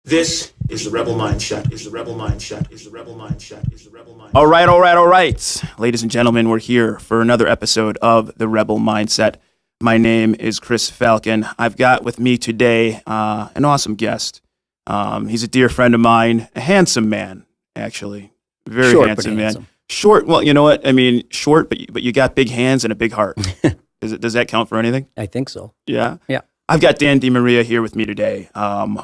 This is the Rebel Mindset. Is the Rebel Mindset. Is the Rebel Mindset. Is the Rebel Mindset. All right. Ladies and gentlemen, we're here for another episode of the Rebel Mindset. My name is Chris Falcon. I've got with me today an awesome guest. He's a dear friend of mine, a handsome man, actually. Very short, handsome but man. handsome. Short, well, you know what? I mean, short, but you got big hands and a big heart. Does that count for anything? I think so. Yeah? Yeah. I've got Dan DiMaria here with me today,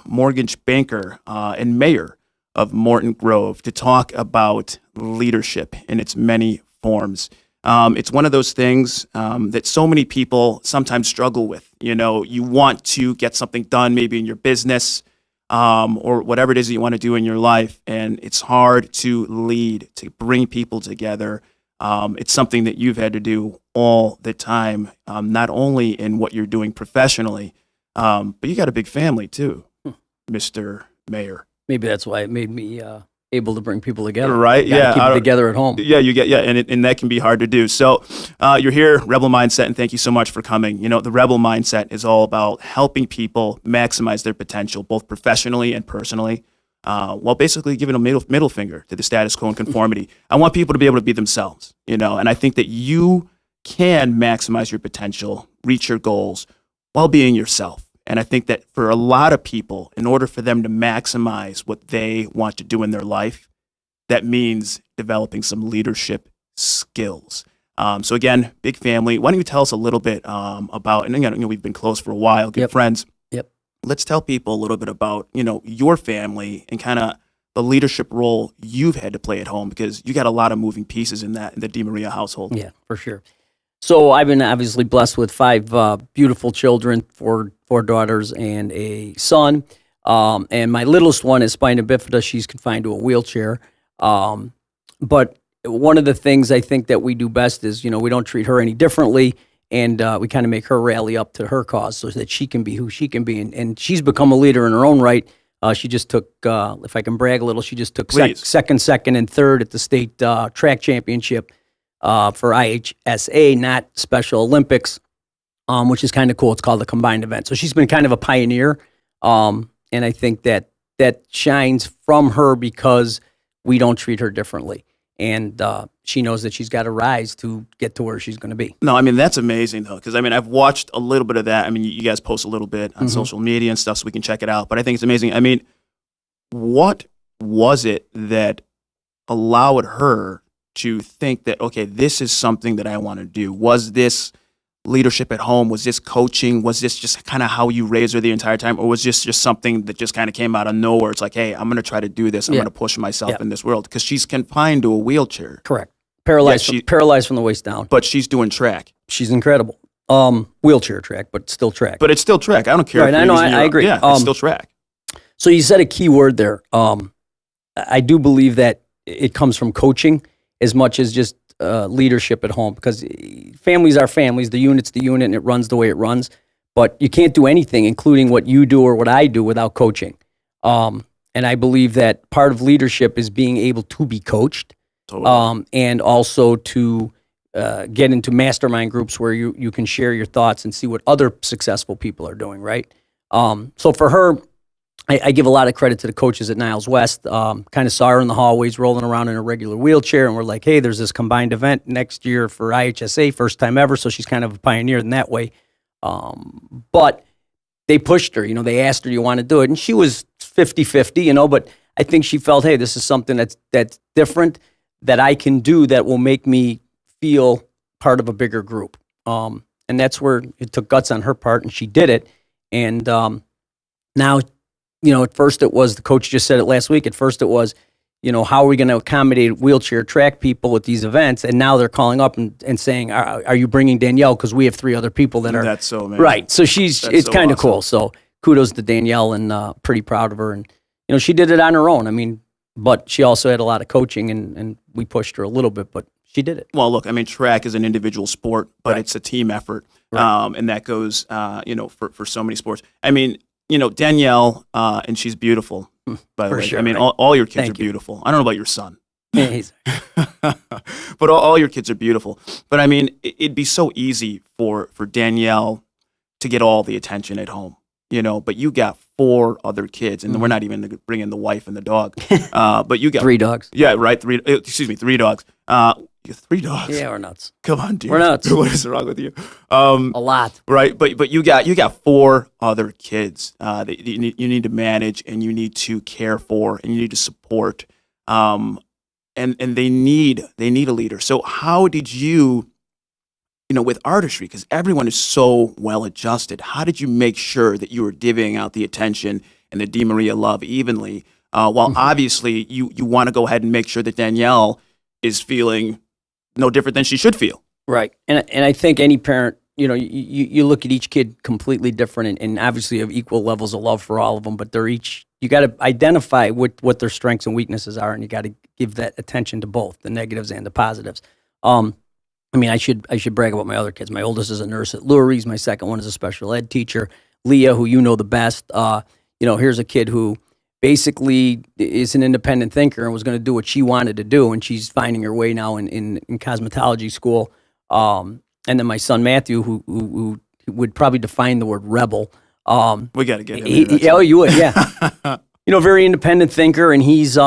mortgage banker and mayor of Morton Grove, to talk about leadership in its many forms. It's one of those things that so many people sometimes struggle with. You know, you want to get something done, maybe in your business or whatever it is that you want to do in your life, and it's hard to lead, to bring people together. It's something that you've had to do all the time, not only in what you're doing professionally, but you got a big family too, Mr. Mayor. Maybe that's why it made me able to bring people together. Right? Keep it together at home. Yeah, and that can be hard to do. So you're here, Rebel Mindset, and thank you so much for coming. You know, the Rebel Mindset is all about helping people maximize their potential, both professionally and personally, while basically giving a middle finger to the status quo and conformity. I want people to be able to be themselves, you know, and I think that you can maximize your potential, reach your goals, while being yourself. And I think that for a lot of people, in order for them to maximize what they want to do in their life, that means developing some leadership skills. So again, big family. Why don't you tell us a little bit about, and again, we've been close for a while, good friends. Yep. Let's tell people a little bit about, your family and kind of the leadership role you've had to play at home, because you got a lot of moving pieces in the DiMaria household. Yeah, for sure. So I've been obviously blessed with 5 beautiful children, four daughters and a son. And my littlest one is spina bifida. She's confined to a wheelchair. But one of the things I think that we do best is, we don't treat her any differently. And we kind of make her rally up to her cause so that she can be who she can be. And she's become a leader in her own right. She just took, if I can brag a little, she just took second, and third at the state track championship for IHSA, not Special Olympics, which is kind of cool. It's called the combined event. So she's been kind of a pioneer. And I think that shines from her because we don't treat her differently. And she knows that she's got to rise to get to where she's going to be. No, I mean, that's amazing, though, because, I've watched a little bit of that. I mean, you guys post a little bit on social media and stuff so we can check it out. But I think it's amazing. I mean, what was it that allowed her to think that, okay, this is something that I want to do? Was this leadership at home? Was this coaching? Was this just kind of how you raised her the entire time? Or was this just something that just kind of came out of nowhere? It's like, hey, I'm going to try to do this. I'm going to push myself in this world, because she's confined to a wheelchair. Correct. Paralyzed from the waist down. But she's doing track. She's incredible. Wheelchair track, but still track. But it's still track. I don't care. Right, I agree. Yeah, it's still track. So you said a key word there. I do believe that it comes from coaching as much as just leadership at home, because families are families, the unit's the unit, and it runs the way it runs. But you can't do anything, including what you do or what I do, without coaching. And I believe that part of leadership is being able to be coached, and also to get into mastermind groups where you can share your thoughts and see what other successful people are doing, right? So for her, I give a lot of credit to the coaches at Niles West. Kind of saw her in the hallways rolling around in a regular wheelchair, and we're like, hey, there's this combined event next year for IHSA, first time ever, so she's kind of a pioneer in that way. But they pushed her, they asked her, do you want to do it? And she was 50-50, but I think she felt, hey, this is something that's different that I can do that will make me feel part of a bigger group. And that's where it took guts on her part, and she did it. And now, at first it was, the coach just said it last week, at first it was, how are we going to accommodate wheelchair track people at these events? And now they're calling up and saying, are you bringing Danielle? Because we have 3 other people that are. That's so amazing. Right. So it's kind of cool. So kudos to Danielle, and pretty proud of her. And, she did it on her own. But she also had a lot of coaching, and we pushed her a little bit, but she did it. Well, look, track is an individual sport, but it's a team effort. Right. And that goes, for so many sports. Danielle, and she's beautiful, by the way. Sure, all your kids are beautiful. I don't know about your son. But all your kids are beautiful. But it'd be so easy for Danielle to get all the attention at home. but you got 4 other kids, and we're not even bringing the wife and the dog. But you got 3 dogs. Yeah, right. 3 dogs. You have 3 dogs. Yeah, we're nuts. Come on, dude. We're nuts. What is wrong with you? A lot. Right, but you got 4 other kids that you need to manage, and you need to care for, and you need to support, and they need a leader. So how did you, with artistry, because everyone is so well adjusted, how did you make sure that you were divvying out the attention and the DiMaria love evenly, while obviously you want to go ahead and make sure that Danielle is feeling no different than she should feel? Right. And I think any parent, you look at each kid completely different, and obviously have equal levels of love for all of them, but you got to identify what their strengths and weaknesses are, and you got to give that attention to both the negatives and the positives. I should brag about my other kids. My oldest is a nurse at Lurie's. My second one is a special ed teacher. Leah, who you know the best, here's a kid who basically is an independent thinker and was going to do what she wanted to do, and she's finding her way now in cosmetology school. And then my son Matthew, who would probably define the word rebel. We got to get him. You would, yeah. Very independent thinker, and he's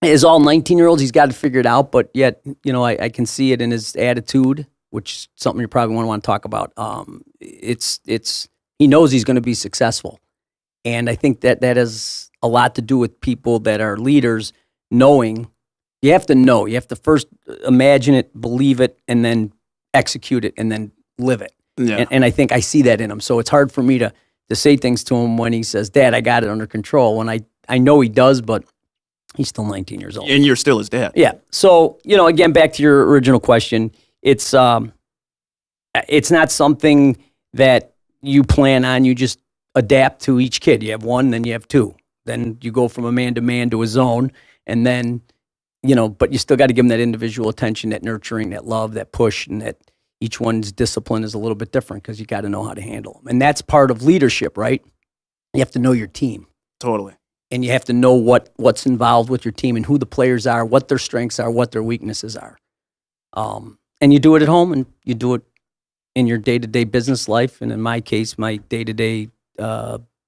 as all 19-year-olds, he's got to figure it out. But yet, I can see it in his attitude, which is something you probably want to talk about. He knows he's going to be successful. And I think that has a lot to do with people that are leaders knowing. You have to know. You have to first imagine it, believe it, and then execute it, and then live it. Yeah. And I think I see that in him. So it's hard for me to say things to him when he says, "Dad, I got it under control." When I know he does, but he's still 19 years old. And you're still his dad. Yeah. So, again, back to your original question, it's not something that you plan on. You just adapt to each kid. You have 1, then you have 2. Then you go from a man to a zone, and then, but you still got to give them that individual attention, that nurturing, that love, that push, and that each one's discipline is a little bit different because you got to know how to handle them. And that's part of leadership, right? You have to know your team. Totally. And you have to know what's involved with your team and who the players are, what their strengths are, what their weaknesses are. And you do it at home, and you do it in your day-to-day business life, and in my case, my day-to-day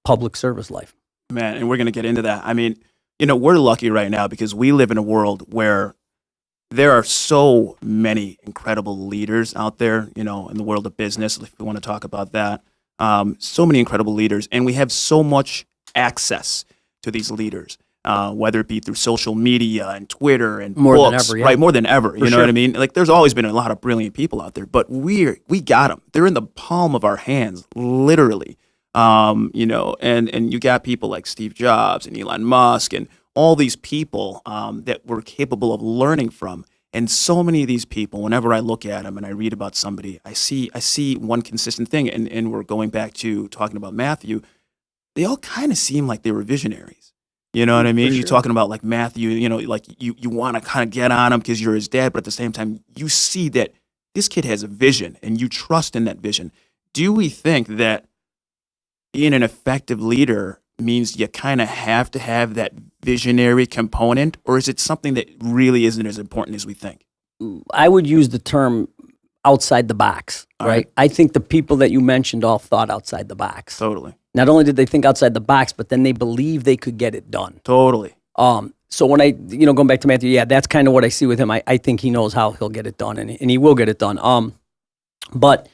public service life. Man, and we're going to get into that. I mean, we're lucky right now because we live in a world where there are so many incredible leaders out there, in the world of business, if we want to talk about that. So many incredible leaders, and we have so much access to these leaders, whether it be through social media and Twitter and more books, than ever, yeah. right? More than ever, you know sure. what I mean? Like, there's always been a lot of brilliant people out there, but we got them. They're in the palm of our hands, literally. And you got people like Steve Jobs and Elon Musk and all these people that we're capable of learning from. And so many of these people, whenever I look at them and I read about somebody, I see one consistent thing. And we're going back to talking about Matthew. They all kind of seem like they were visionaries. You know what I mean? Sure. You're talking about like Matthew, like you want to kind of get on him because you're his dad, but at the same time, you see that this kid has a vision and you trust in that vision. Do we think that being an effective leader means you kind of have to have that visionary component, or is it something that really isn't as important as we think? I would use the term outside the box, right? I think the people that you mentioned all thought outside the box. Totally. Not only did they think outside the box, but then they believed they could get it done. Totally. So when I, going back to Matthew, yeah, that's kind of what I see with him. I think he knows how he'll get it done, and he will get it done. But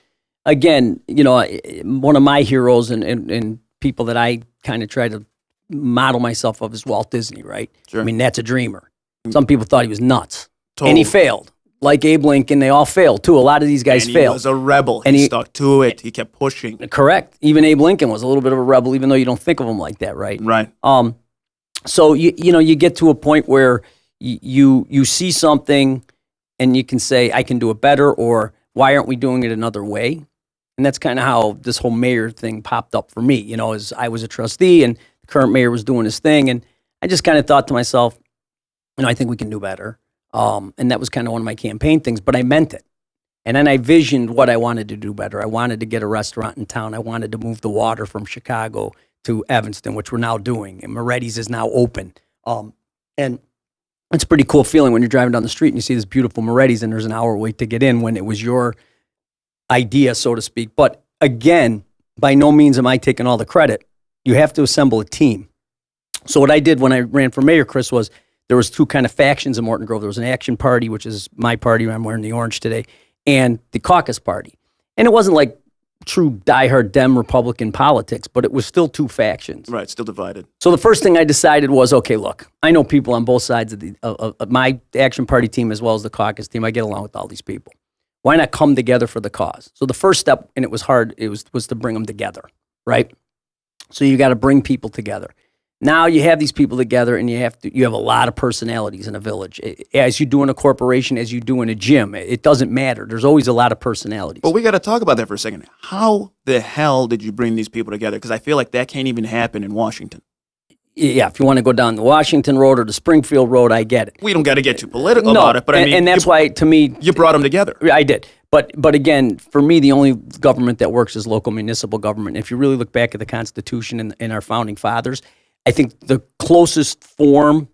again, one of my heroes and people that I kind of try to model myself of is Walt Disney, right? Sure. I mean, that's a dreamer. Some people thought he was nuts. Totally. And he failed. Like Abe Lincoln, they all failed too. A lot of these guys and failed. He was a rebel. And he stuck to it. He kept pushing. Correct. Even Abe Lincoln was a little bit of a rebel, even though you don't think of him like that, right? Right. So you get to a point where you see something and you can say, I can do it better, or why aren't we doing it another way? And that's kind of how this whole mayor thing popped up for me, as I was a trustee and the current mayor was doing his thing. And I just kind of thought to myself, I think we can do better. And that was kind of one of my campaign things, but I meant it. And then I visioned what I wanted to do better. I wanted to get a restaurant in town. I wanted to move the water from Chicago to Evanston, which we're now doing. And Moretti's is now open. And it's a pretty cool feeling when you're driving down the street and you see this beautiful Moretti's and there's an hour wait to get in when it was your idea, so to speak. But again, by no means am I taking all the credit. You have to assemble a team. So what I did when I ran for mayor, Chris, was there was two kind of factions in Morton Grove. There was an action party, which is my party. I'm wearing the orange today, and the caucus party. And it wasn't like true diehard Dem Republican politics, but it was still two factions. Right, still divided. So the first thing I decided was, okay, look, I know people on both sides of my action party team as well as the caucus team. I get along with all these people. Why not come together for the cause? So the first step, and it was hard, was to bring them together, right? So you got to bring people together. Now you have these people together, and you have a lot of personalities in a village. As you do in a corporation, as you do in a gym, it doesn't matter. There's always a lot of personalities. But we got to talk about that for a second. How the hell did you bring these people together? Because I feel like that can't even happen in Washington. Yeah, if you want to go down the Washington Road or the Springfield Road, I get it. We don't got to get too political about it, but I mean, and that's why, to me, you brought them together. I did. But again, for me, the only government that works is local municipal government. If you really look back at the Constitution and our founding fathers, I think the closest form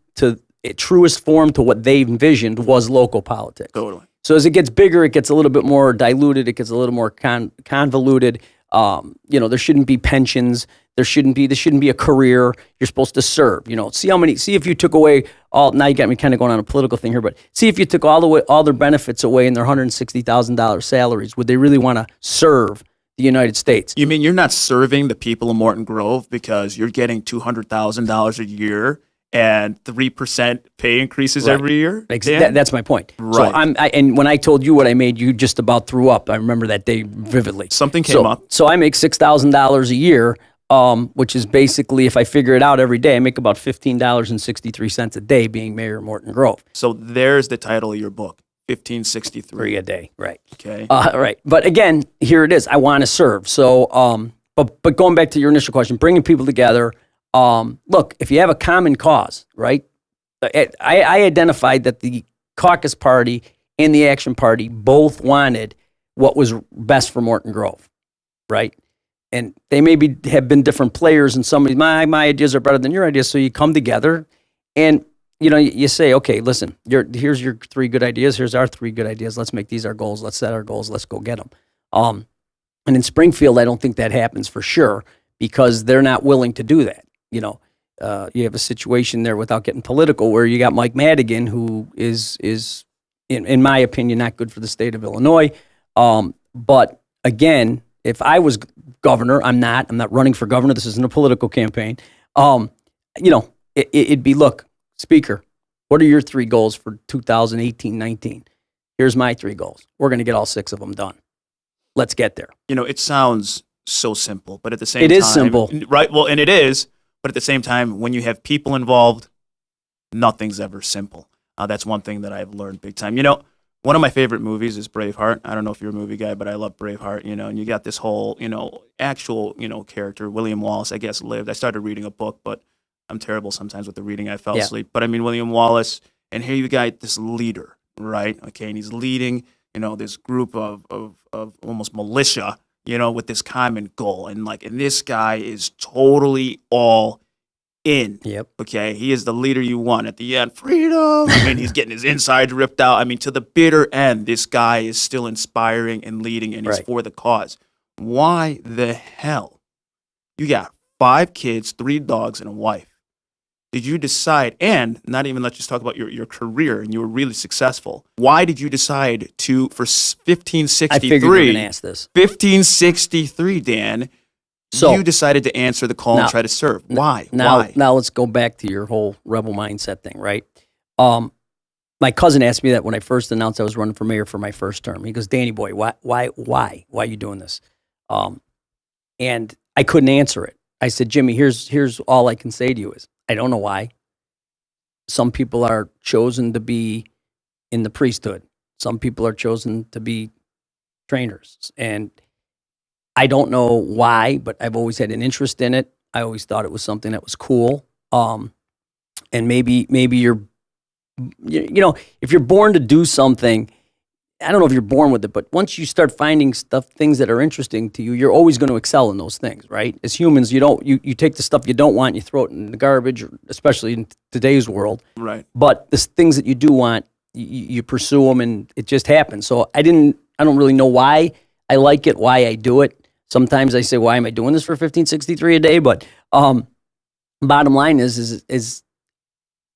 truest form to what they envisioned was local politics. Totally. So as it gets bigger, it gets a little bit more diluted. It gets a little more convoluted. There shouldn't be pensions. This shouldn't be a career. You're supposed to serve. See if you took away all. Now you got me kind of going on a political thing here, but see if you took all their benefits away and their $160,000 salaries, would they really want to serve the United States? You mean you're not serving the people of Morton Grove because you're getting $200,000 a year and 3% pay increases every year? That's my point. Right. So and when I told you what I made, you just about threw up. I remember that day vividly. Something came up. So I make $6,000 a year, which is basically, if I figure it out every day, I make about $15.63 a day being mayor of Morton Grove. So there's the title of your book, 1563 a day, right? Okay. Right. But again, here it is. I want to serve. So, but going back to your initial question, bringing people together. Look, if you have a common cause, right? I identified that the caucus party and the action party both wanted what was best for Morton Grove, right? And they maybe have been different players, and somebody, my ideas are better than your ideas. So you come together, and you say, okay, listen, here's your 3 good ideas. Here's our 3 good ideas. Let's make these our goals. Let's set our goals. Let's go get them. And in Springfield, I don't think that happens for sure because they're not willing to do that. You have a situation there, without getting political, where you got Mike Madigan, who is in my opinion, not good for the state of Illinois. But again, if I was governor, I'm not running for governor. This isn't a political campaign. It'd be, look, Speaker, what are your 3 goals for 2018-19? Here's my 3 goals. We're going to get all 6 of them done. Let's get there. It sounds so simple, but at the same time. It is simple. Right, well, and it is, but at the same time, when you have people involved, nothing's ever simple. That's one thing that I've learned big time. One of my favorite movies is Braveheart. I don't know if you're a movie guy, but I love Braveheart, and you got this whole, actual, character, William Wallace, I guess, lived. I started reading a book, but I'm terrible sometimes with the reading. I fell asleep. But I mean, William Wallace, and here you got this leader, right? Okay, and he's leading, this group of almost militia, with this common goal. And this guy is totally all in. Yep. Okay, he is the leader you want. At the end, freedom. I mean, he's getting his insides ripped out. I mean, to the bitter end, this guy is still inspiring and leading, and he's for the cause. Why the hell? You got 5 kids, 3 dogs, and a wife. Did you decide, and not even let's just talk about your career, and you were really successful. Why did you decide for 1563? I figured you were going to ask this. 1563, Dan. So you decided to answer the call and try to serve. Why? Why? Now let's go back to your whole rebel mindset thing, right? My cousin asked me that when I first announced I was running for mayor for my first term. He goes, "Danny boy, why are you doing this?" And I couldn't answer it. I said, "Jimmy, here's all I can say to you is, I don't know why. Some people are chosen to be in the priesthood. Some people are chosen to be trainers. And I don't know why, but I've always had an interest in it. I always thought it was something that was cool. And maybe you're, if you're born to do something, I don't know if you're born with it, but once you start finding things that are interesting to you, you're always going to excel in those things, right? As humans, you take the stuff you don't want, you throw it in the garbage, especially in today's world. Right. But the things that you do want, you pursue them, and it just happens. So I don't really know why I like it, why I do it. Sometimes I say, why am I doing this for 1563 a day? But bottom line is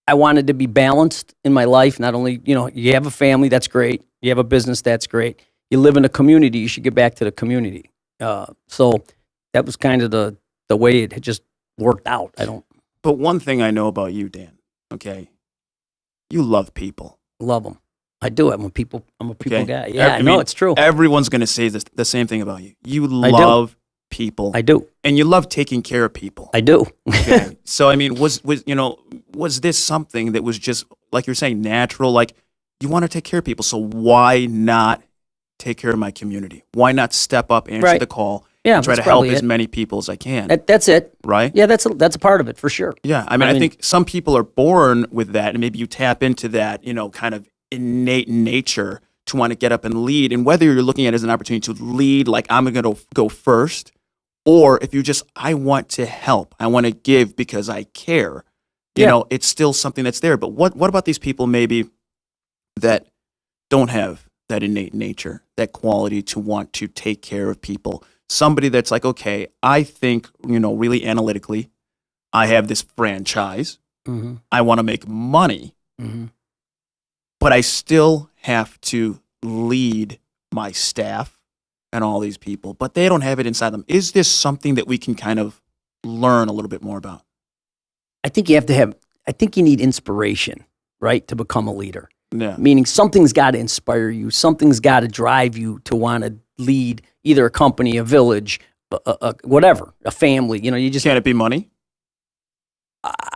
I wanted to be balanced in my life. Not only, you have a family, that's great. You have a business, that's great. You live in a community, you should get back to the community. So that was kind of the way it had just worked out. But one thing I know about you, Dan, okay, you love people. Love them. I do. I'm a people Okay. guy. Yeah, I know it's true. Everyone's going to say the same thing about you. You love people. I do. And you love taking care of people. I do. Okay. So, I mean, was this something that was just, like you're saying, natural? Like, you want to take care of people, so why not take care of my community? Why not step up, answer the call, and try to help as many people as I can? That's it. Right? Yeah, that's a part of it, for sure. Yeah. I mean, I think some people are born with that, and maybe you tap into that, kind of innate nature to want to get up and lead. And whether you're looking at it as an opportunity to lead, like I'm going to go first, or if you I want to help, I want to give because I care, it's still something that's there. But what about these people maybe that don't have that innate nature, that quality to want to take care of people? Somebody that's like, okay, I think, really analytically, I have this franchise. Mm-hmm. I want to make money. Mm-hmm. But I still have to lead my staff and all these people, but they don't have it inside them. Is this something that we can kind of learn a little bit more about? I think you need inspiration, right, to become a leader. Yeah. Meaning something's got to inspire you. Something's got to drive you to want to lead either a company, a village, whatever, a family. You just Can it be money?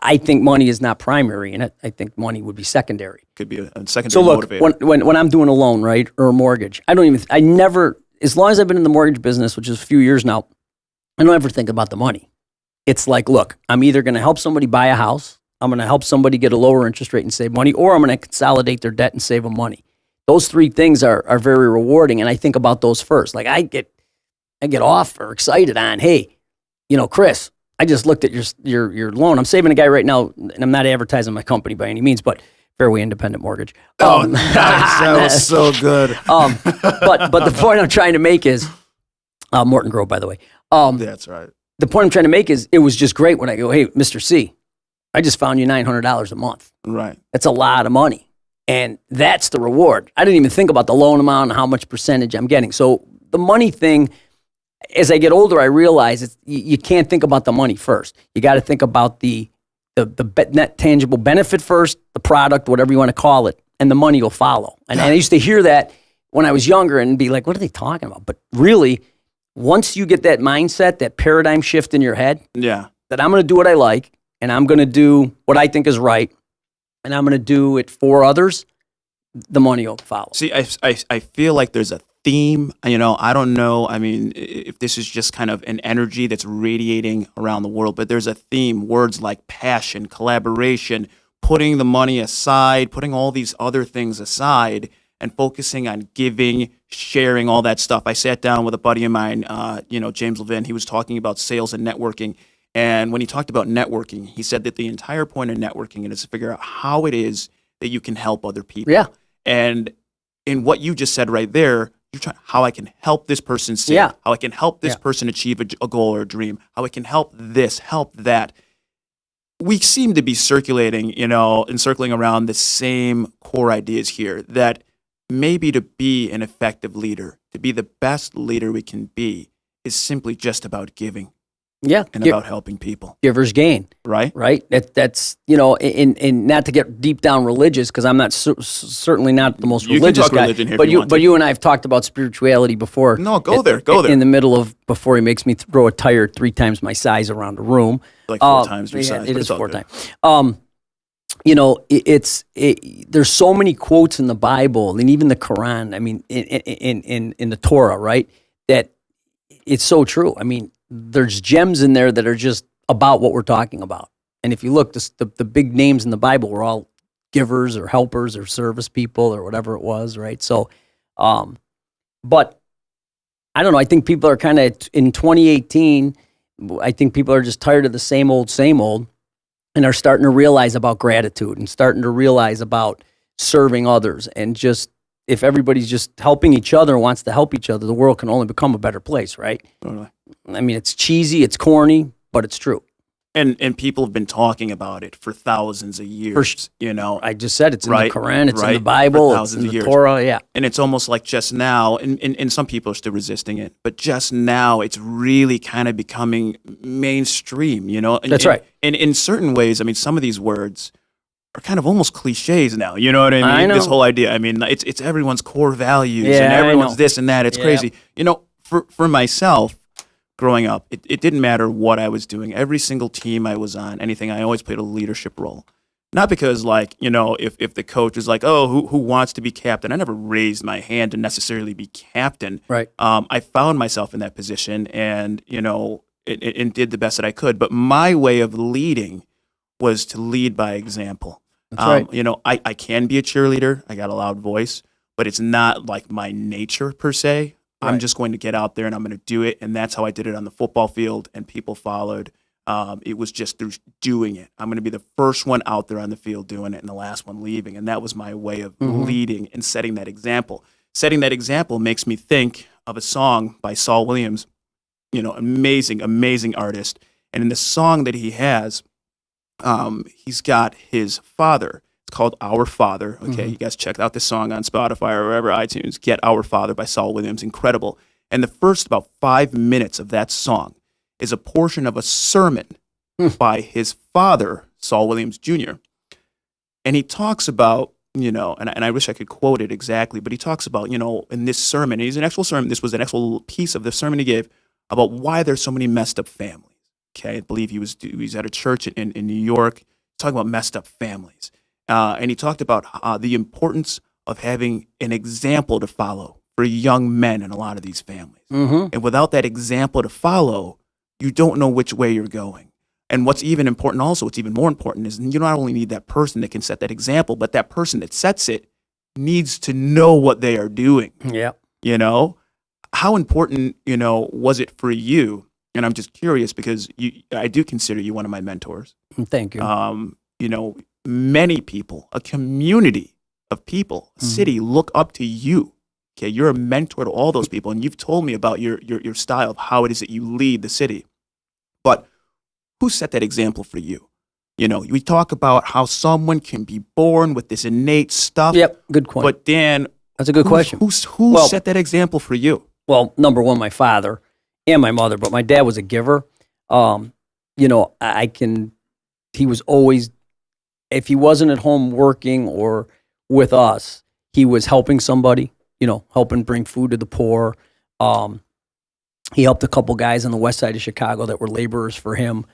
I think money is not primary in it. I think money would be secondary. Could be a secondary So look, motivator. when I'm doing a loan, right, or a mortgage, I never, as long as I've been in the mortgage business, which is a few years now, I don't ever think about the money. It's like, look, I'm either going to help somebody buy a house, I'm going to help somebody get a lower interest rate and save money, or I'm going to consolidate their debt and save them money. Those three things are very rewarding, and I think about those first. Like I get off or excited on, hey, Chris, I just looked at your loan. I'm saving a guy right now, and I'm not advertising my company by any means, but Fairway Independent Mortgage. Nice. That was so good. But the point I'm trying to make is, Morton Grove, by the way. That's right. The point I'm trying to make is, it was just great when I go, hey, Mr. C, I just found you $900 a month. Right. That's a lot of money, and that's the reward. I didn't even think about the loan amount and how much percentage I'm getting. So the money thing, as I get older, I realize you can't think about the money first. You got to think about the net tangible benefit first, the product, whatever you want to call it, and the money will follow. And I used to hear that when I was younger and be like, what are they talking about? But really, once you get that mindset, that paradigm shift in your head, that I'm going to do what I like, and I'm going to do what I think is right, and I'm going to do it for others, the money will follow. See, I feel like there's a theme, I don't know, I mean, if this is just kind of an energy that's radiating around the world, but there's a theme, words like passion, collaboration, putting the money aside, putting all these other things aside, and focusing on giving, sharing, all that stuff. I sat down with a buddy of mine, James Levin. He was talking about sales and networking, and when he talked about networking, he said that the entire point of networking is to figure out how it is that you can help other people. Yeah. And in what you just said right there, you're trying how I can help this person save, how I can help this person achieve a goal or a dream, how I can help this, help that. We seem to be circulating, and circling around the same core ideas here, that maybe to be an effective leader, to be the best leader we can be, is simply just about giving. Yeah. And about helping people. Givers gain. Right? Right? That's, and not to get deep down religious, because I'm not certainly not the most religious can talk guy. Religion here but if you and I have talked about spirituality before. No, go there. In the middle of, before he makes me throw a tire 3 times my size around a room. Like 4 times your size. It is 4 times. There's so many quotes in the Bible and even the Quran, I mean, in the Torah, right? That it's so true. I mean, there's gems in there that are just about what we're talking about. And if you look, the big names in the Bible were all givers or helpers or service people or whatever it was, right? So, but I don't know. I think people are kind of, in 2018, I think people are just tired of the same old, and are starting to realize about gratitude and starting to realize about serving others and just if everybody's just helping each other and wants to help each other, the world can only become a better place, right? Totally. I mean, it's cheesy, it's corny, but it's true. And people have been talking about it for thousands of years, you know. I just said it's in Right, the Quran, it's in the right, Bible, for it's thousands in of the years. Torah, yeah. And it's almost like just now, and some people are still resisting it, but just now it's really kind of becoming mainstream, you know? That's right. And in certain ways, I mean, some of these words are kind of almost cliches now, you know what I mean? I know. This whole idea, I mean, it's everyone's core values Yeah, and I everyone's know. this and that. It's Yeah. crazy. You know, for myself, growing up, it didn't matter what I was doing. Every single team I was on, anything, I always played a leadership role. Not because, like, you know, if the coach is like, oh, who wants to be captain? I never raised my hand to necessarily be captain. Right. I found myself in that position and, you know, and did the best that I could. But my way of leading was to lead by example. That's right. You know, I can be a cheerleader. I got a loud voice, but it's not like my nature per se. I'm Right. just going to get out there and I'm going to do it. And that's how I did it on the football field, and people followed. It was just through doing it. I'm going to be the first one out there on the field doing it and the last one leaving. And that was my way of leading and setting that example. Setting that example makes me think of a song by Saul Williams, you know, amazing, amazing artist. And in the song that he has, he's got his father. It's called Our Father. Okay, you guys check out this song on Spotify or wherever, iTunes. Get Our Father by Saul Williams. Incredible. And the first about 5 minutes of that song is a portion of a sermon by his father, Saul Williams Jr. And he talks about, you know, and I wish I could quote it exactly, but he talks about, you know, in this sermon, and he's an actual sermon, this was an actual piece of the sermon he gave about why there's so many messed up families. Okay, I believe he was at a church in New York talking about messed up families. And he talked about the importance of having an example to follow for young men in a lot of these families. And without that example to follow, you don't know which way you're going. And what's even important also, what's even more important is you not only need that person that can set that example, but that person that sets it needs to know what they are doing. Yeah. You know, how important, you know, was it for you? And I'm just curious because I do consider you one of my mentors. Thank you. You know, many people, a community of people, a city look up to you. Okay, you're a mentor to all those people, and you've told me about your style of how it is that you lead the city. But who set that example for you? You know, we talk about how someone can be born with this innate stuff. Yep, good point. But Dan, That's a good question. Who Well- set that example for you? Well, number one, my father and my mother, but my dad was a giver. You know, he was always, if he wasn't at home working or with us, he was helping somebody, you know, helping bring food to the poor. He helped a couple guys on the west side of Chicago that were laborers for him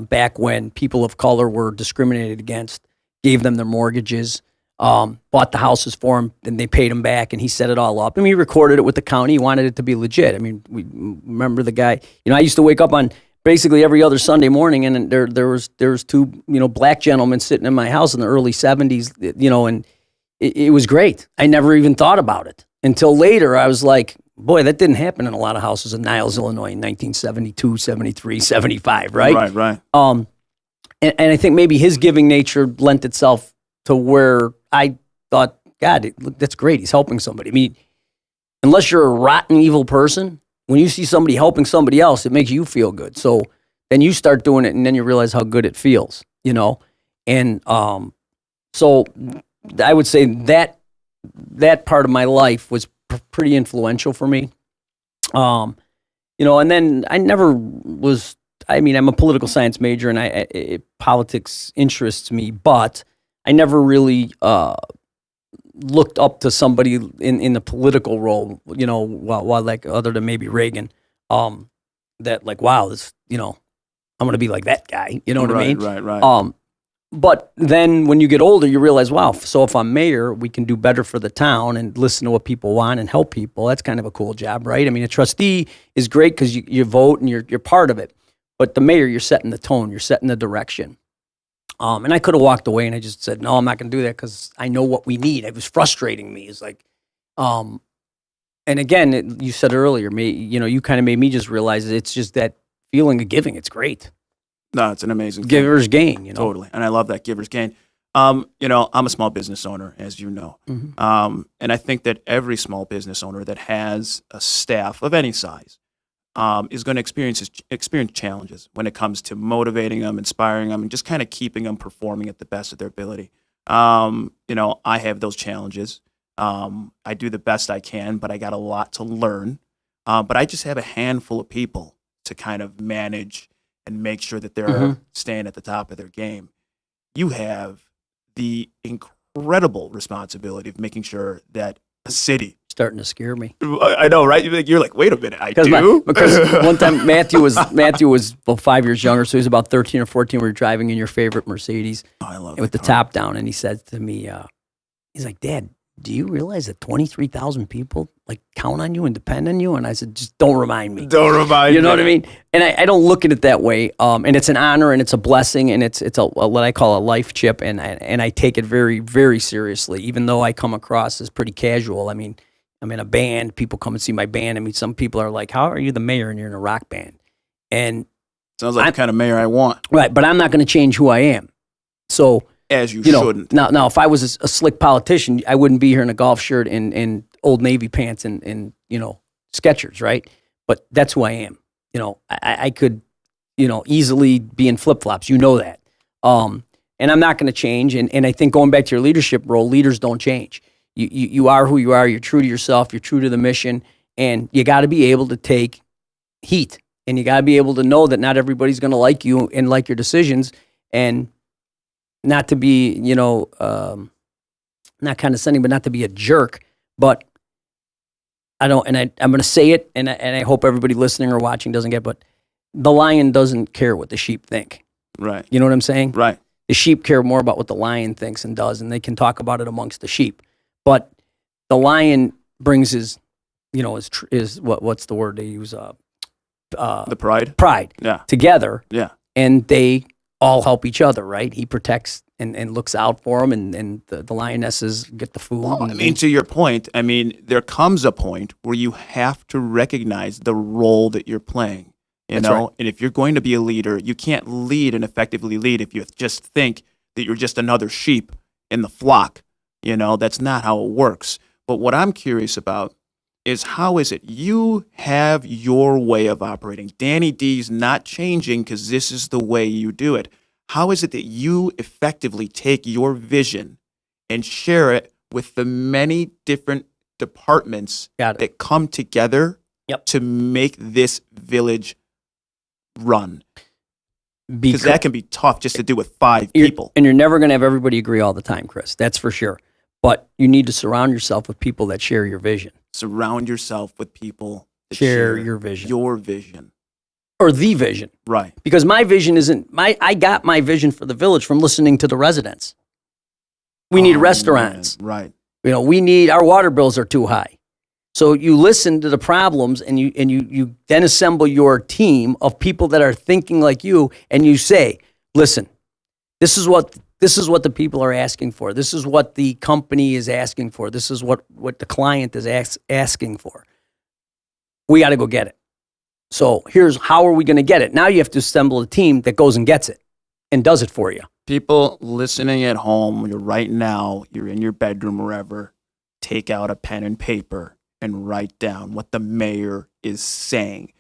back when people of color were discriminated against, gave them their mortgages. Bought the houses for him, and they paid him back, and he set it all up. I mean, he recorded it with the county. He wanted it to be legit. I mean, we remember the guy. You know, I used to wake up on basically every other Sunday morning, and there was two, you know, black gentlemen sitting in my house in the early 70s, you know, and it was great. I never even thought about it until later. I was like, boy, that didn't happen in a lot of houses in Niles, Illinois in 1972, 73, 75, right? Right. And I think maybe his giving nature lent itself to where I thought, God, that's great. He's helping somebody. I mean, unless you're a rotten, evil person, when you see somebody helping somebody else, it makes you feel good. So then you start doing it, and then you realize how good it feels, you know? And so I would say that part of my life was pretty influential for me. You know, and then I never was, I mean, I'm a political science major, and politics interests me, but I never really looked up to somebody in the political role, you know, while like other than maybe Reagan, that like, wow, this, you know, I'm going to be like that guy, you know what I mean? Right. But then when you get older, you realize, wow, so if I'm mayor, we can do better for the town and listen to what people want and help people. That's kind of a cool job, right? I mean, a trustee is great because you vote and you're part of it. But the mayor, you're setting the tone, you're setting the direction. And I could have walked away and I just said, no, I'm not going to do that because I know what we need. It was frustrating me. It's like, and again, you said earlier, you know, you kind of made me just realize it's just that feeling of giving. It's great. No, it's an amazing thing. Giver's gain, you know. Totally. And I love that giver's gain. I'm a small business owner, as you know. And I think that every small business owner that has a staff of any size is going to experience challenges when it comes to motivating them, inspiring them, and just kind of keeping them performing at the best of their ability. I have those challenges. I do the best I can, but I got a lot to learn. But I just have a handful of people to kind of manage and make sure that they're staying at the top of their game. You have the incredible responsibility of making sure that a city. Starting to scare me. I know, right? You're like, wait a minute, I do? Because one time Matthew was about 5 years younger, so he was about 13 or 14. We were driving in your favorite Mercedes I love with the top down, and he said to me, he's like, Dad, do you realize that 23,000 people like count on you and depend on you? And I said, just don't remind me. Don't remind me. You know what I mean? And I don't look at it that way. And it's an honor and it's a blessing and it's a what I call a life chip. And I take it very, very seriously, even though I come across as pretty casual. I mean, I'm in a band. People come and see my band. I mean, some people are like, how are you the mayor and you're in a rock band? And sounds like the kind of mayor I want. Right. But I'm not going to change who I am. So, as you shouldn't. Now, if I was a slick politician, I wouldn't be here in a golf shirt and Old Navy pants and Skechers, right? But that's who I am. I could, easily be in flip-flops. You know that. And I'm not going to change. And I think going back to your leadership role, leaders don't change. You are who you are. You're true to yourself. You're true to the mission. And you got to be able to take heat. And you got to be able to know that not everybody's going to like you and like your decisions. And not to be, not condescending, but not to be a jerk. But I'm going to say it, and I hope everybody listening or watching doesn't get, but the lion doesn't care what the sheep think. Right. You know what I'm saying? Right. The sheep care more about what the lion thinks and does, and they can talk about it amongst the sheep. But the lion brings his what's the word they use? The pride? Pride. Yeah. Together. Yeah. And they all help each other, right? He protects and looks out for them, and the lionesses get the food. Well, to your point, there comes a point where you have to recognize the role that you're playing, That's right. And if you're going to be a leader, you can't lead and effectively lead if you just think that you're just another sheep in the flock. That's not how it works. But what I'm curious about is how is it you have your way of operating? Danny D's not changing because this is the way you do it. How is it that you effectively take your vision and share it with the many different departments that come together to make this village run? Because that can be tough just to do with 5 people. And you're never going to have everybody agree all the time, Chris. That's for sure. But you need to surround yourself with people that share your vision. Surround yourself with people that share your vision. Your vision. Or the vision. Right. Because my vision I got my vision for the village from listening to the residents. We need restaurants. Man. Right. Our water bills are too high. So you listen to the problems and you then assemble your team of people that are thinking like you, and you say, listen, this is what the people are asking for. This is what the company is asking for. This is what the client is asking for. We got to go get it. So here's how are we going to get it? Now you have to assemble a team that goes and gets it and does it for you. People listening at home, you're in your bedroom, wherever, take out a pen and paper and write down what the mayor is saying.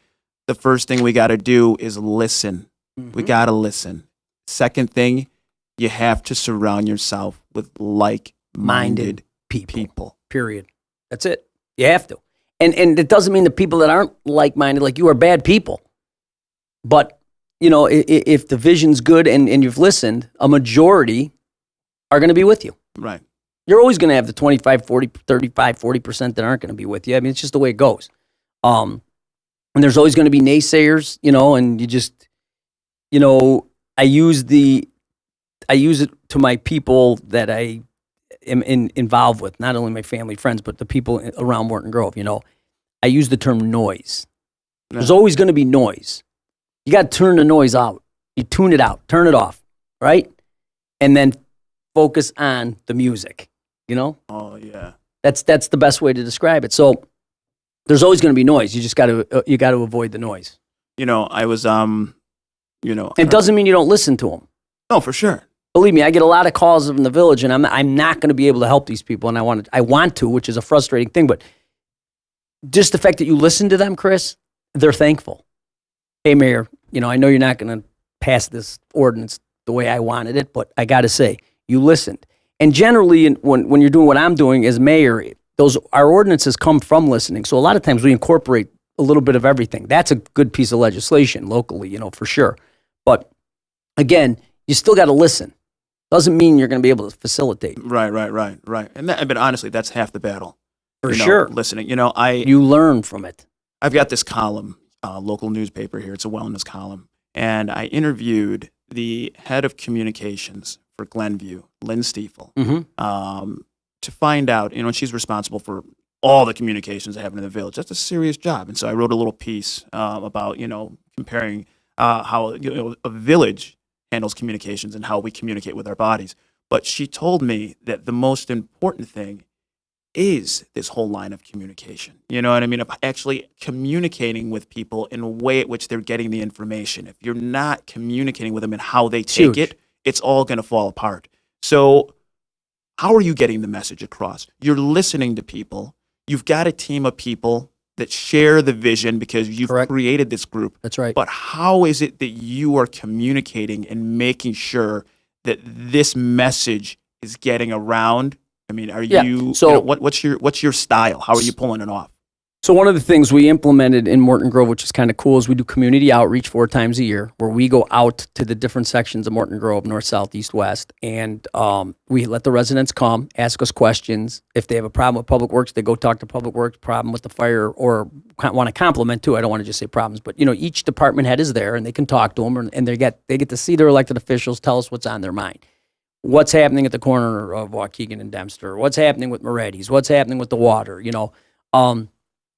The first thing we got to do is listen. We got to listen. Second thing, you have to surround yourself with like-minded people. Period. That's it. You have to. And it doesn't mean the people that aren't like-minded like you are bad people. But, if the vision's good and you've listened, a majority are going to be with you. Right. You're always going to have the 25, 40, 35, 40% that aren't going to be with you. I mean, it's just the way it goes. And there's always going to be naysayers, and you just, I use it to my people that I am involved with, not only my family, friends, but the people around Morton Grove, I use the term noise. Yeah. There's always going to be noise. You got to turn the noise out. You tune it out, turn it off, right? And then focus on the music, Oh, yeah. That's the best way to describe it. So there's always going to be noise. You just got to avoid the noise. I was, It doesn't mean you don't listen to them. No, for sure. believe me, I get a lot of calls from the village, and I'm not going to be able to help these people, and I want to, which is a frustrating thing. But just the fact that you listen to them, Chris, they're thankful. Hey, Mayor, I know you're not going to pass this ordinance the way I wanted it, but I got to say, you listened. And generally, when you're doing what I'm doing as mayor, our ordinances come from listening. So a lot of times we incorporate a little bit of everything. That's a good piece of legislation locally, for sure. But again, you still got to listen. Doesn't mean you're going to be able to facilitate. Right. But honestly, that's half the battle. For sure. Listening. You learn from it. I've got this column, local newspaper here. It's a wellness column. And I interviewed the head of communications for Glenview, Lynn Stiefel, to find out, and she's responsible for all the communications that happen in the village. That's a serious job. And so I wrote a little piece about, comparing how a village handles communications and how we communicate with our bodies. But she told me that the most important thing is this whole line of communication. You know what I mean? Of actually communicating with people in a way at which they're getting the information. If you're not communicating with them and how they take it, it's all going to fall apart. So how are you getting the message across? You're listening to people. You've got a team of people that share the vision because you've created this group. That's right. But how is it that you are communicating and making sure that this message is getting around? I mean, are you? So what's your style? How are you pulling it off? So one of the things we implemented in Morton Grove, which is kind of cool, is we do community outreach 4 times a year, where we go out to the different sections of Morton Grove, north, south, east, west, and we let the residents come, ask us questions. If they have a problem with Public Works, they go talk to Public Works. Problem with the fire, or want to compliment too. I don't want to just say problems, but each department head is there, and they can talk to them, and they get to see their elected officials tell us what's on their mind. What's happening at the corner of Waukegan and Dempster? What's happening with Moretti's? What's happening with the water?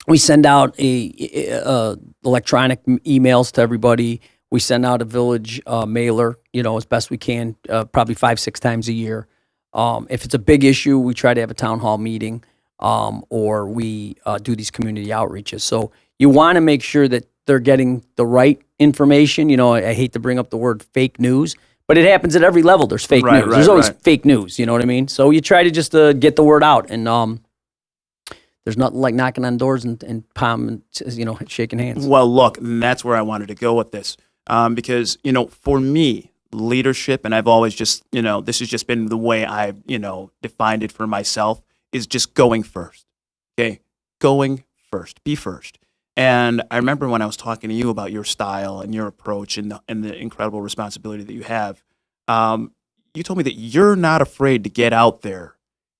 We send out electronic emails to everybody. We send out a village mailer, as best we can, probably 5-6 times a year. If it's a big issue, we try to have a town hall meeting, or we do these community outreaches. So you want to make sure that they're getting the right information. I hate to bring up the word fake news, but it happens at every level. There's fake news. There's always fake news. You know what I mean? So you try to just get the word out, and there's nothing like knocking on doors and shaking hands. Well, look, and that's where I wanted to go with this, because for me, leadership, and I've always just this has just been the way I've defined it for myself, is just going first. Okay, going first, be first. And I remember when I was talking to you about your style and your approach and the incredible responsibility that you have, you told me that you're not afraid to get out there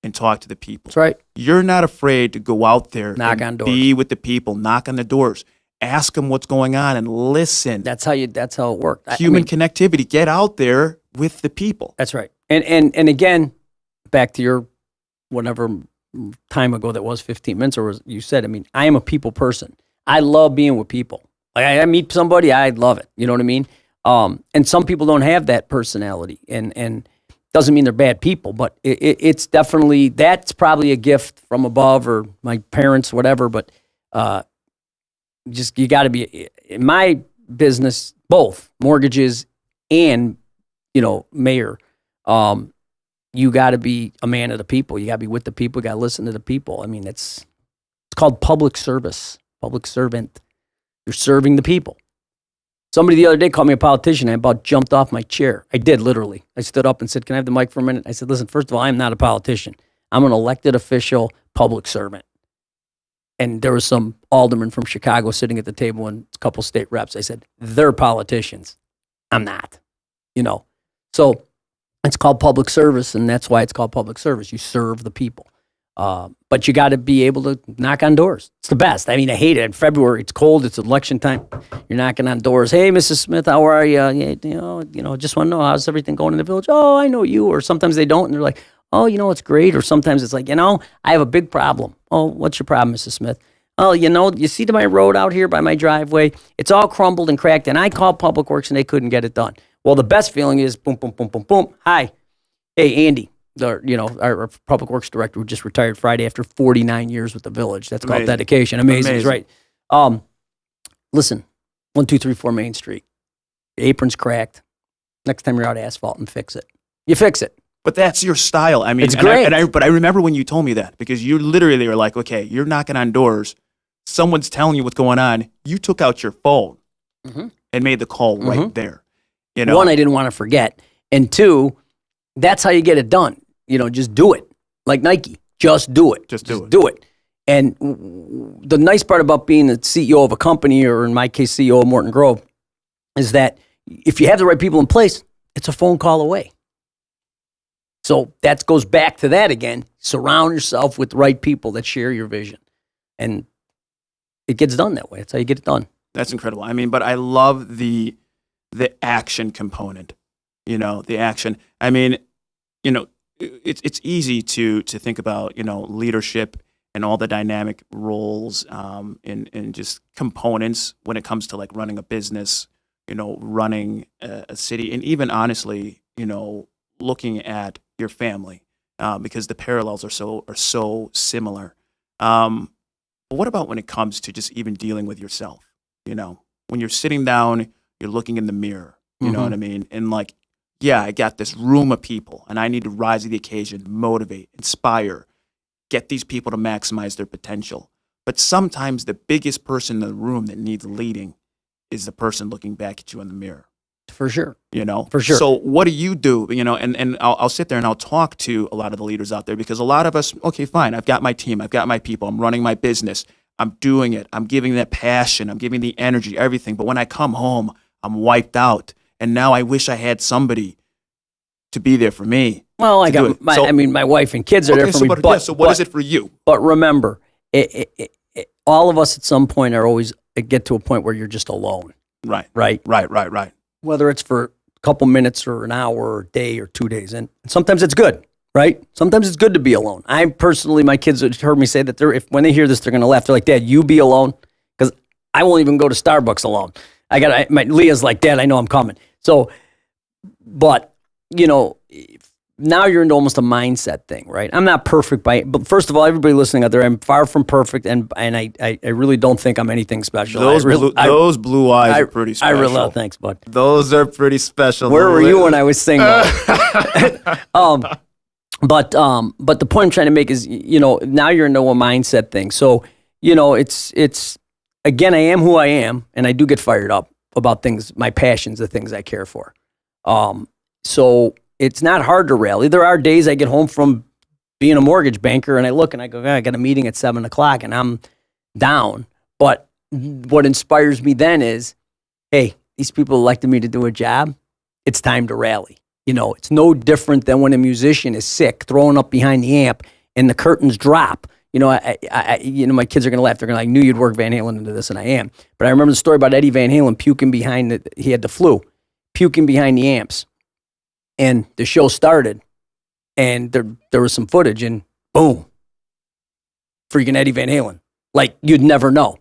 and talk to the people. That's right. You're not afraid to go out there, knock on doors, be with the people, knock on the doors, ask them what's going on, and listen. That's how it worked. Human connectivity. Get out there with the people. That's right. And again, back to your whatever time ago that was, 15 minutes, or you said. I am a people person. I love being with people. Like I meet somebody, I love it. You know what I mean? And some people don't have that personality, and doesn't mean they're bad people, but it's definitely, that's probably a gift from above, or my parents, whatever. But you got to be, in my business, both mortgages and mayor. You got to be a man of the people. You got to be with the people. You got to listen to the people. It's called public service, public servant. You're serving the people. Somebody the other day called me a politician. I about jumped off my chair. I did, literally. I stood up and said, "Can I have the mic for a minute?" I said, "Listen, first of all, I'm not a politician. I'm an elected official, public servant." And there was some alderman from Chicago sitting at the table and a couple state reps. I said, "They're politicians. I'm not." So it's called public service, and that's why it's called public service. You serve the people. But you got to be able to knock on doors. It's the best. I hate it. In February, it's cold. It's election time. You're knocking on doors. "Hey, Mrs. Smith, how are you? Yeah, just want to know, how's everything going in the village?" "Oh, I know you." Or sometimes they don't, and they're like, "Oh, it's great." Or sometimes it's like, "I have a big problem." "Oh, what's your problem, Mrs. Smith?" "Oh, you see my road out here by my driveway? It's all crumbled and cracked, and I called Public Works, and they couldn't get it done." Well, the best feeling is boom, boom, boom, boom, boom. "Hi, hey, Andy." Our public works director, who just retired Friday after 49 years with the village. That's called dedication. Amazing. Right. Listen, 1234 Main Street. The apron's cracked. Next time you're out, asphalt and fix it. You fix it. But that's your style. I mean, It's great. But I remember when you told me that, because you literally were like, okay, you're knocking on doors. Someone's telling you what's going on. You took out your phone and made the call right there. You know? One, I didn't want to forget. And two, that's how you get it done. You know, just do it. Like Nike. Just do it. Just do it. Do it. And the nice part about being the CEO of a company, or in my case, CEO of Morton Grove, is that if you have the right people in place, it's a phone call away. So that goes back to that again. Surround yourself with the right people that share your vision. And it gets done that way. That's how you get it done. That's incredible. I mean, but I love the action component. You know, the action. I mean, you know, it's easy to think about, you know, leadership and all the dynamic roles and just components when it comes to like running a business, you know, running a city, and even honestly, you know, looking at your family, because the parallels are so similar. But what about when it comes to just even dealing with yourself? You know, when you're sitting down, you're looking in the mirror. You know what I mean? And like, yeah, I got this room of people, and I need to rise to the occasion, motivate, inspire, get these people to maximize their potential. But sometimes the biggest person in the room that needs leading is the person looking back at you in the mirror. For sure. You know? For sure. So what do? You know, and I'll sit there and I'll talk to a lot of the leaders out there, because a lot of us, okay, fine, I've got my team, I've got my people, I'm running my business, I'm doing it, I'm giving that passion, I'm giving the energy, everything. But when I come home, I'm wiped out. And now I wish I had somebody to be there for me. Well, I got my wife and kids are there for me. So what is it for you? But remember, all of us at some point are always get to a point where you're just alone. Right. Right. Whether it's for a couple minutes or an hour or a day or 2 days. And sometimes it's good, right? Sometimes it's good to be alone. I personally, my kids have heard me say that when they hear this, they're going to laugh. They're like, Dad, you be alone? Because I won't even go to Starbucks alone. Leah's like, Dad, I know I'm coming. So, but, you know, now you're into almost a mindset thing, right? I'm not perfect but first of all, everybody listening out there, I'm far from perfect, and I really don't think I'm anything special. Those blue eyes are pretty special. I really thanks, bud. Those are pretty special. Where were you when I was single? But the point I'm trying to make is, you know, now you're into a mindset thing. So, you know, it's again, I am who I am, and I do get fired up about things, my passions, the things I care for. So it's not hard to rally. There are days I get home from being a mortgage banker and I look and I go, I got a meeting at 7:00 and I'm down. But what inspires me then is, hey, these people elected me to do a job. It's time to rally. You know, it's no different than when a musician is sick, throwing up behind the amp and the curtains drop. You know, you know, my kids are going to laugh. They're going to like, knew you'd work Van Halen into this, and I am. But I remember the story about Eddie Van Halen puking behind he had the flu, puking behind the amps. And the show started, and there was some footage, and boom, freaking Eddie Van Halen. Like, you'd never know.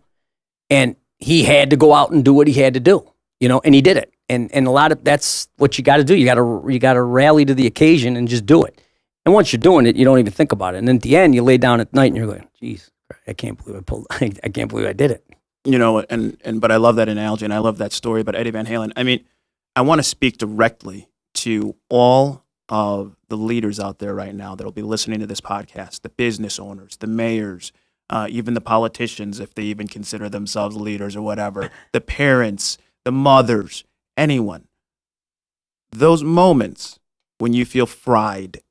And he had to go out and do what he had to do, you know, and he did it. And a lot of that's what you got to do. You got to rally to the occasion and just do it. And once you're doing it, you don't even think about it. And then at the end, you lay down at night and you're like, geez, I can't believe I can't believe I did it. You know, but I love that analogy and I love that story about Eddie Van Halen. I mean, I want to speak directly to all of the leaders out there right now that will be listening to this podcast, the business owners, the mayors, even the politicians, if they even consider themselves leaders or whatever, the parents, the mothers, anyone. Those moments when you feel fried,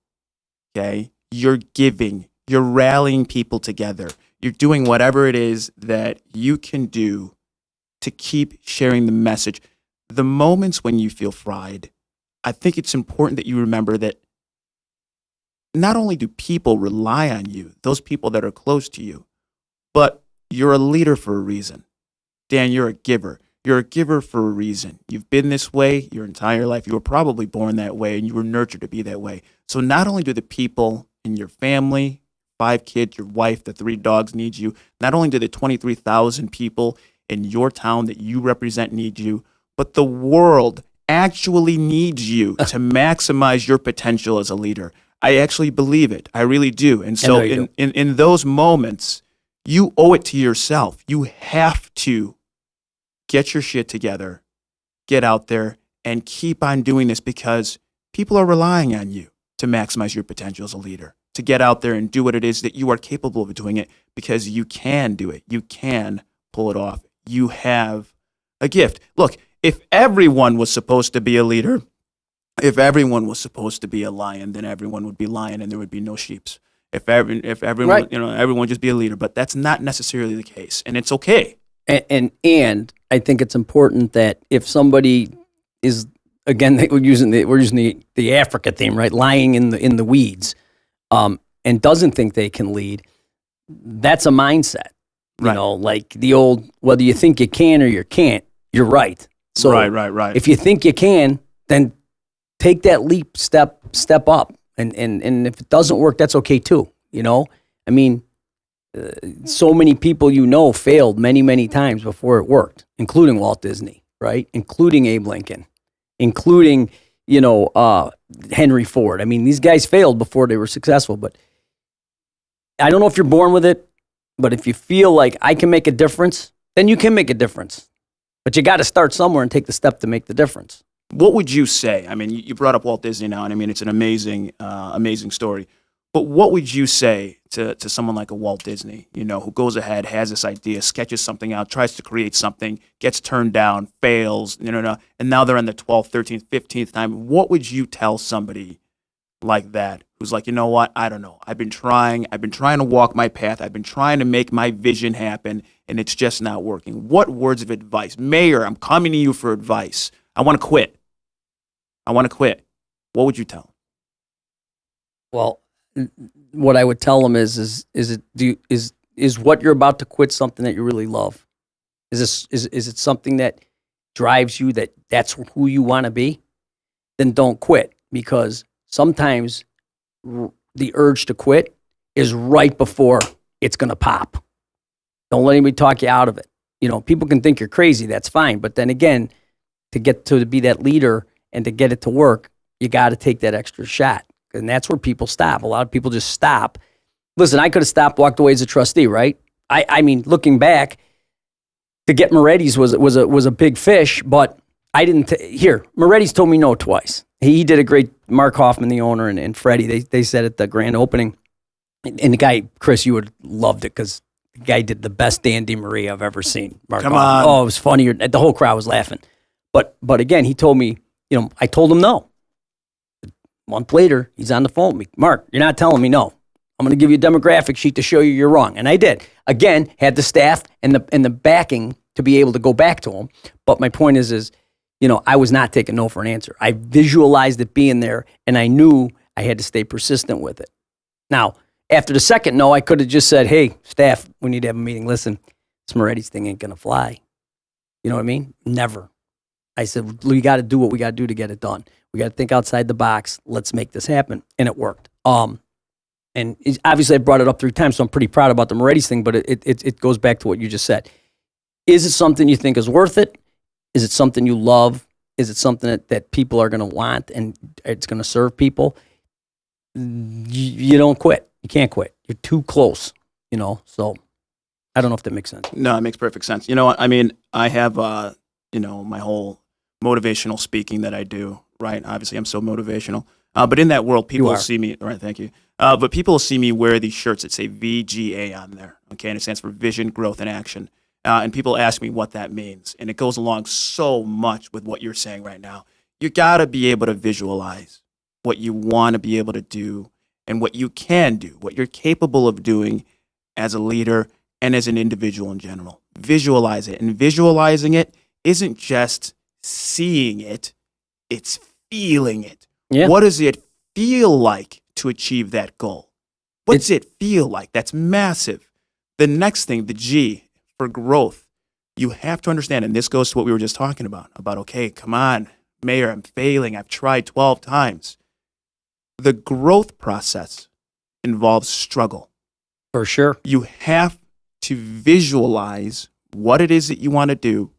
okay, you're giving, you're rallying people together, you're doing whatever it is that you can do to keep sharing the message. The moments when you feel fried, I think it's important that you remember that not only do people rely on you, those people that are close to you, but you're a leader for a reason. Dan, you're a giver. You're a giver for a reason. You've been this way your entire life. You were probably born that way and you were nurtured to be that way. So not only do the people in your family, 5 kids, your wife, the 3 dogs need you, not only do the 23,000 people in your town that you represent need you, but the world actually needs you to maximize your potential as a leader. I actually believe it. I really do. And so in those moments, you owe it to yourself. You have to get your shit together, get out there, and keep on doing this because people are relying on you to maximize your potential as a leader, to get out there and do what it is that you are capable of doing it, because you can do it. You can pull it off. You have a gift. Look, if everyone was supposed to be a leader, if everyone was supposed to be a lion, then everyone would be lion and there would be no sheeps. If everyone, Right. everyone would just be a leader, but that's not necessarily the case, and it's okay. And I think it's important that if somebody is, again, we're using the Africa theme, right? Lying in the weeds, and doesn't think they can lead. That's a mindset. You Right. know, like the old, whether you think you can or you can't, you're right. So Right. if you think you can, then take that leap, step up, and if it doesn't work, that's okay too. You know, I mean, so many people failed many times before it worked, including Walt Disney, right? Including Abe Lincoln, including Henry Ford. I mean, these guys failed before they were successful. But I don't know if you're born with it, but if you feel like I can make a difference, then you can make a difference. But you got to start somewhere and take the step to make the difference. What would you say? I mean, you brought up Walt Disney now, and I mean, it's an amazing story. But what would you say to someone like a Walt Disney, who goes ahead, has this idea, sketches something out, tries to create something, gets turned down, fails, and now they're on the 12th, 13th, 15th time. What would you tell somebody like that who's like, you know what, I don't know. I've been trying to walk my path. I've been trying to make my vision happen, and it's just not working. What words of advice? Mayor, I'm coming to you for advice. I want to quit. What would you tell them? Well, what I would tell them is what you're about to quit something that you really love? Is it something that drives you, that's who you want to be? Then don't quit, because sometimes the urge to quit is right before it's going to pop. Don't let anybody talk you out of it. People can think you're crazy. That's fine. But then again, to get to be that leader and to get it to work, you got to take that extra shot. And that's where people stop. A lot of people just stop. Listen, I could have stopped, walked away as a trustee, right? I mean, looking back, to get Moretti's was a big fish, but I didn't. Moretti's told me no twice. He did a great. Mark Hoffman, the owner, and Freddie, they said at the grand opening, and the guy, Chris, you would have loved it, because the guy did the best Dan DiMaria I've ever seen. Mark Come Hoffman. on. Oh, it was funny. The whole crowd was laughing. But again, he told me, I told him no. A month later, he's on the phone with me. Mark, you're not telling me no. I'm going to give you a demographic sheet to show you you're wrong. And I did. Again, had the staff and the backing to be able to go back to him. But my point is I was not taking no for an answer. I visualized it being there, and I knew I had to stay persistent with it. Now, after the second no, I could have just said, hey, staff, we need to have a meeting. Listen, this Moretti's thing ain't going to fly. You know what I mean? Never. I said, we got to do what we got to do to get it done. We got to think outside the box. Let's make this happen. And it worked. And obviously I brought it up 3 times, so I'm pretty proud about the Moretti's thing, but it goes back to what you just said. Is it something you think is worth it? Is it something you love? Is it something that people are going to want and it's going to serve people? You don't quit. You can't quit. You're too close, so I don't know if that makes sense. No, it makes perfect sense. You know what? I mean, I have, my whole motivational speaking that I do, right? Obviously, I'm so motivational. But in that world, people see me, all right, thank you. But people see me wear these shirts that say VGA on there, okay? And it stands for Vision, Growth, and Action. And people ask me what that means. And it goes along so much with what you're saying right now. You got to be able to visualize what you want to be able to do and what you can do, what you're capable of doing as a leader and as an individual in general. Visualize it. And visualizing it isn't just seeing it, it's feeling it. Yeah. What does it feel like to achieve that goal? What does it feel like? That's massive. The next thing, the G for growth, you have to understand, and this goes to what we were just talking about, okay, come on, Mayor, I'm failing. I've tried 12 times. The growth process involves struggle. For sure. You have to visualize what it is that you want to do.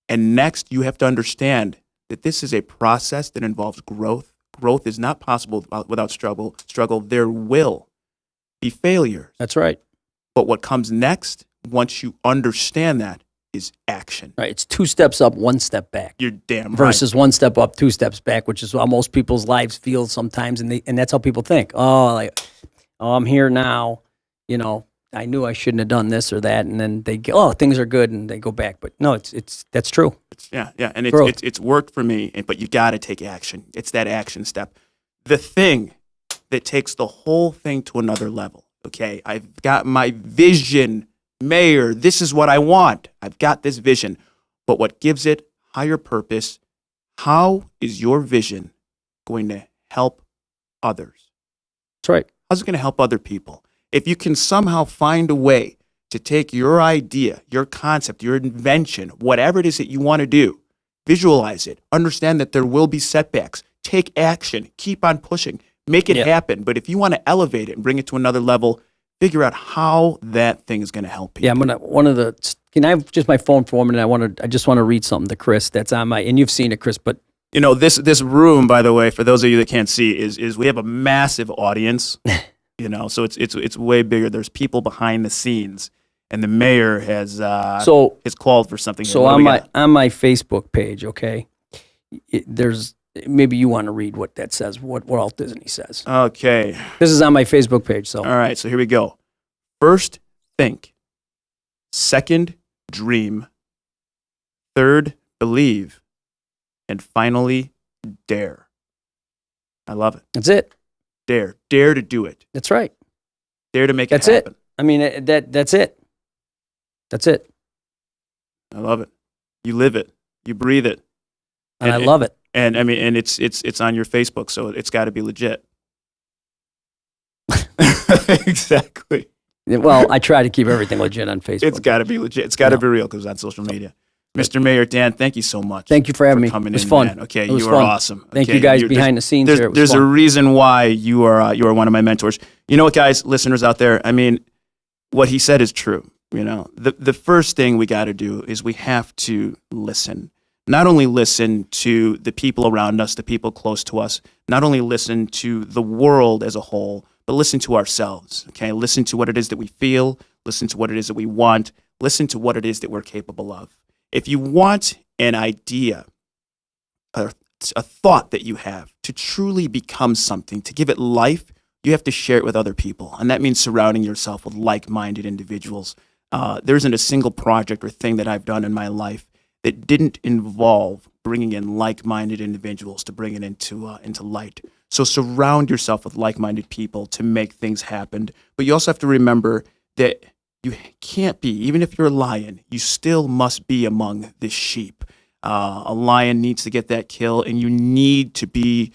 And next, you have to understand that this is a process that involves growth. Growth is not possible without struggle. There will be failures. That's right. But what comes next, once you understand that, is action. Right. It's 2 steps up, 1 step back. You're damn right. Versus 1 step up, 2 steps back, which is how most people's lives feel sometimes, and that's how people think. Oh, I'm here now. I knew I shouldn't have done this or that, and then they go, things are good, and they go back. But no, that's true. Yeah, and it's worked for me. But you got to take action. It's that action step. The thing that takes the whole thing to another level. Okay, I've got my vision, Mayor. This is what I want. I've got this vision. But what gives it higher purpose? How is your vision going to help others? That's right. How's it going to help other people? If you can somehow find a way to take your idea, your concept, your invention, whatever it is that you want to do, visualize it, understand that there will be setbacks, take action, keep on pushing, make it happen. But if you want to elevate it and bring it to another level, figure out how that thing is going to help people. Yeah, can I have just my phone for a minute? I just want to read something to Chris that's on and you've seen it, Chris, but this room, by the way, for those of you that can't see, is we have a massive audience. So it's way bigger. There's people behind the scenes, and the mayor has called for something. So on my Facebook page, okay, there's maybe you want to read what that says. What Walt Disney says. Okay, this is on my Facebook page. So all right, so here we go. First, think. Second, dream. Third, believe, and finally, dare. I love it. That's it. Dare to do it. That's right. Dare to make it happen. That's it. I mean, that's it. That's it. I love it. You live it. You breathe it. And I love it. And I mean, and it's on your Facebook, so it's got to be legit. Exactly. Well, I try to keep everything legit on Facebook. It's got to be legit. It's got to be real because it's on social media. Mr. Mayor, Dan, thank you so much. Thank you for having me. Coming it was in, fun. Man. Okay, it was you fun. are awesome. Thank you guys behind the scenes here. There's a reason why you are one of my mentors. You know what, guys, listeners out there? I mean, what he said is true. The first thing we got to do is we have to listen. Not only listen to the people around us, the people close to us, not only listen to the world as a whole, but listen to ourselves. Okay, listen to what it is that we feel. Listen to what it is that we want. Listen to what it is that we're capable of. If you want an idea, a thought that you have to truly become something, to give it life, you have to share it with other people. And that means surrounding yourself with like-minded individuals. There isn't a single project or thing that I've done in my life that didn't involve bringing in like-minded individuals to bring it into light. So surround yourself with like-minded people to make things happen. But you also have to remember that you can't be, even if you're a lion, you still must be among the sheep. A lion needs to get that kill, and you need to be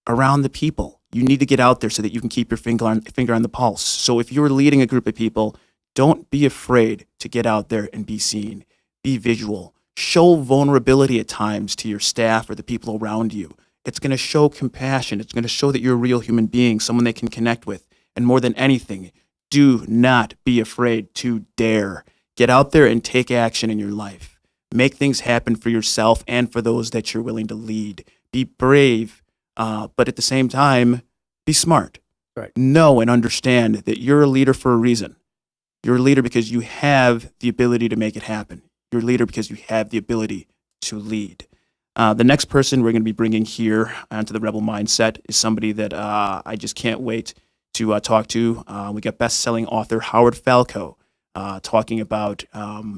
around the people. You need to get out there so that you can keep your finger on the pulse. So if you're leading a group of people, don't be afraid to get out there and be seen. Be visual. Show vulnerability at times to your staff or the people around you. It's going to show compassion. It's going to show that you're a real human being, someone they can connect with. And more than anything, do not be afraid to dare. Get out there and take action in your life. Make things happen for yourself and for those that you're willing to lead. Be brave, but at the same time, be smart. Right. Know and understand that you're a leader for a reason. You're a leader because you have the ability to make it happen. You're a leader because you have the ability to lead. The next person we're going to be bringing here onto the Rebel Mindset is somebody that I just can't wait to talk to. We got best-selling author Howard Falco talking about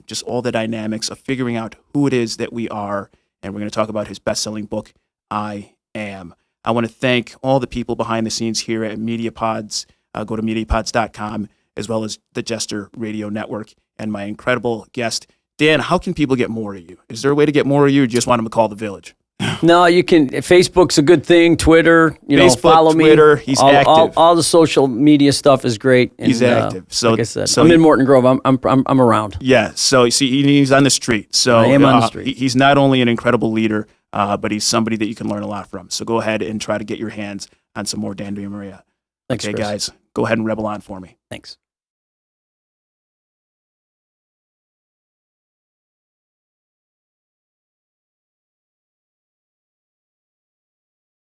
just all the dynamics of figuring out who it is that we are, and we're going to talk about his best-selling book, I Am. I want to thank all the people behind the scenes here at MediaPods. Go to MediaPods.com, as well as the Jester Radio Network, and my incredible guest, Dan. How can people get more of you? Is there a way to get more of you, or just want them to call the village? No, you can. Facebook's a good thing. Twitter, Facebook, follow me. Twitter, he's active. All the social media stuff is great. And, he's active. So, like I said, I'm in Morton Grove. I'm around. Yeah. So you see, he's on the street. So I am on the street. He's not only an incredible leader, but he's somebody that you can learn a lot from. So go ahead and try to get your hands on some more Dan DiMaria. Thanks, okay, Chris. guys, go ahead and rebel on for me. Thanks.